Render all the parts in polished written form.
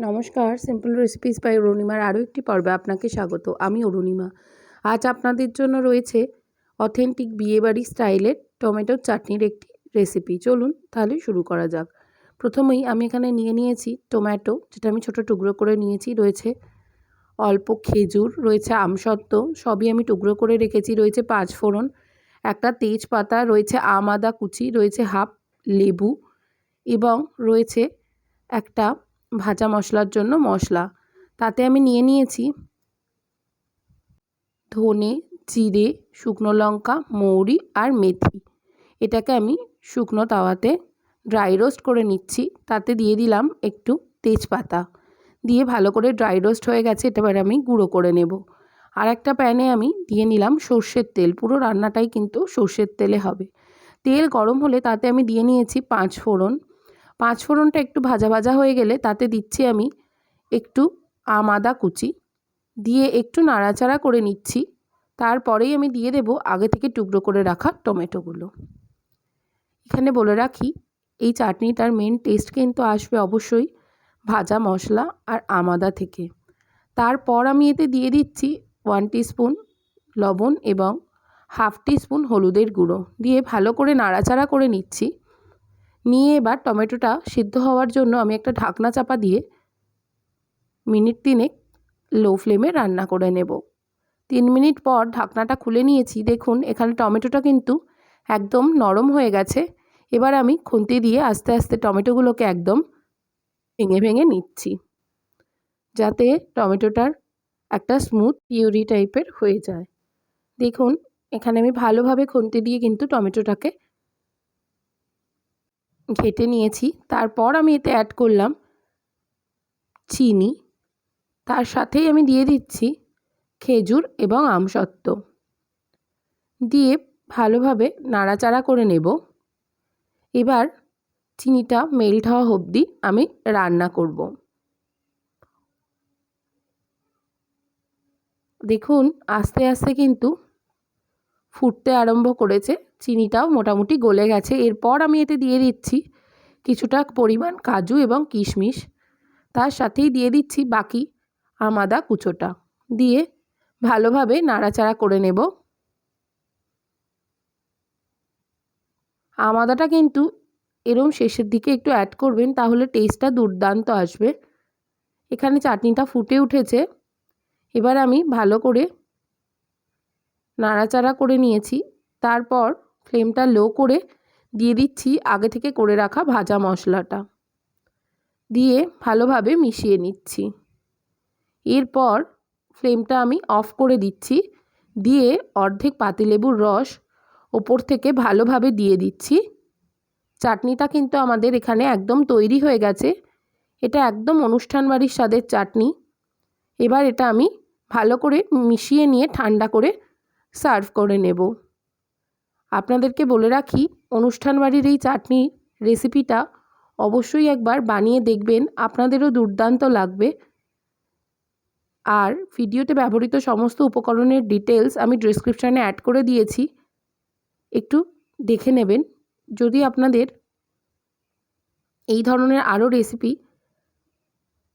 নমস্কার, simple recipes by অরুণিমার আরও একটি পর্বে আপনাকে স্বাগত। আমি অরুণিমা। আজ আপনাদের জন্য রয়েছে অথেন্টিক বিয়েবাড়ি স্টাইলের টমেটোর চাটনির একটি রেসিপি। চলুন তাহলে শুরু করা যাক। প্রথমেই আমি এখানে নিয়েছি টমেটো, যেটা আমি ছোটো টুকরো করে নিয়েছি। রয়েছে অল্প খেজুর, রয়েছে আমসত্ত্ব, সবই আমি টুকরো করে রেখেছি। রয়েছে 5 ফোড়ন, একটা তেজপাতা, রয়েছে আদা কুচি, রয়েছে হাফ লেবু এবং রয়েছে একটা ভাজা মশলার জন্য মশলা। তাতে আমি নিয়েছি ধনে, জিরে, শুকনো লঙ্কা, মৌরি আর মেথি। এটাকে আমি শুকনো তাওয়াতে ড্রাই রোস্ট করে নিচ্ছি। তাতে দিয়ে দিলাম একটু তেজপাতা, দিয়ে ভালো করে ড্রাই রোস্ট হয়ে গেছে। এবার আমি গুঁড়ো করে নেব। আর একটা প্যানে আমি দিয়ে নিলাম সর্ষের তেল। পুরো রান্নাটাই কিন্তু সর্ষের তেলে হবে। তেল গরম হলে তাতে আমি দিয়ে নিয়েছি 5 ফোড়ন। 5 ফোড়নটা একটু ভাজা ভাজা হয়ে গেলে তাতে দিচ্ছি আমি একটু আদা কুচি, দিয়ে একটু নাড়াচাড়া করে নিচ্ছি। তারপরেই আমি দিয়ে দেব আগে থেকে টুকরো করে রাখা টমেটোগুলো। এখানে বলে রাখি, এই চাটনিটার মেন টেস্ট কিন্তু আসবে অবশ্যই ভাজা মশলা আর আদা থেকে। তারপর আমি এতে দিয়ে দিচ্ছি 1 টিস্পুন লবণ এবং হাফ টিস্পুন হলুদের গুঁড়ো, দিয়ে ভালো করে নাড়াচাড়া করে নিচ্ছি। নিয়ে এবার টমেটোটা সিদ্ধ হওয়ার জন্য আমি একটা ঢাকনা চাপা দিয়ে মিনিট 3 লো ফ্লেমে রান্না করে নেব। 3 মিনিট পর ঢাকনাটা খুলে নিয়েছি। দেখুন এখানে টমেটোটা কিন্তু একদম নরম হয়ে গেছে। এবার আমি খুন্তি দিয়ে আস্তে আস্তে টমেটোগুলোকে একদম ভেঙে ভেঙে নিচ্ছি, যাতে টমেটোটার একটা স্মুথ পিউরি টাইপের হয়ে যায়। দেখুন এখানে আমি ভালোভাবে খুন্তি দিয়ে কিন্তু টমেটোটাকে ঘেটে নিয়েছি। তারপর আমি এতে অ্যাড করলাম চিনি, তার সাথেই আমি দিয়ে দিচ্ছি খেজুর এবং আমসত্ত্ব, দিয়ে ভালোভাবে নাড়াচাড়া করে নেব। এবার চিনিটা মেল্ট হওয়া অবধি আমি রান্না করব। দেখুন আস্তে আস্তে কিন্তু ফুটতে আরম্ভ করেছে, চিনিটাও মোটামুটি গলে গেছে। এরপর আমি এতে দিয়ে দিচ্ছি কিছুটা পরিমাণ কাজু এবং কিশমিশ, তার সাথেই দিয়ে দিচ্ছি বাকি আদা কুচোটা, দিয়ে ভালোভাবে নাড়াচাড়া করে নেব। আদাটা কিন্তু এরম শেষের দিকে একটু অ্যাড করবেন, তাহলে টেস্টটা দুর্দান্ত আসবে। এখানে চাটনিটা ফুটে উঠেছে। এবার আমি ভালো করে নাড়াচাড়া করে নিয়েছি। তারপর ফ্লেমটা লো করে দিয়ে দিচ্ছি আগে থেকে করে রাখা ভাজা মশলাটা, দিয়ে ভালোভাবে মিশিয়ে নিচ্ছি। এরপর ফ্লেমটা আমি অফ করে দিচ্ছি, দিয়ে অর্ধেক পাতিলেবুর রস ওপর থেকে ভালোভাবে দিয়ে দিচ্ছি। চাটনিটা কিন্তু আমাদের এখানে একদম তৈরি হয়ে গেছে। এটা একদম অনুষ্ঠান বাড়ির স্বাদের চাটনি। এবার এটা আমি ভালো করে মিশিয়ে নিয়ে ঠান্ডা করে সার্ভ করে নেব। আপনাদেরকে বলে রাখি, অনুষ্ঠান বাড়ির এই চাটনির রেসিপিটা অবশ্যই একবার বানিয়ে দেখবেন, আপনাদেরও দুর্দান্ত লাগবে। আর ভিডিওতে ব্যবহৃত সমস্ত উপকরণের ডিটেলস আমি ডেসক্রিপশানে অ্যাড করে দিয়েছি, একটু দেখে নেবেন। যদি আপনাদের এই ধরনের আরও রেসিপি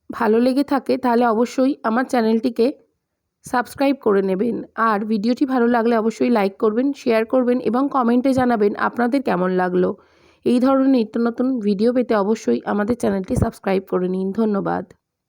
ভালো লেগে থাকে তাহলে অবশ্যই আমার চ্যানেলটিকে সাবস্ক্রাইব করে নেবেন। আর ভিডিওটি ভালো লাগলে অবশ্যই লাইক করবেন, শেয়ার করবেন এবং কমেন্টে জানাবেন আপনাদের কেমন লাগলো। এই ধরনের নিত্য নতুন ভিডিও পেতে অবশ্যই আমাদের চ্যানেলটি সাবস্ক্রাইব করে নিন। ধন্যবাদ।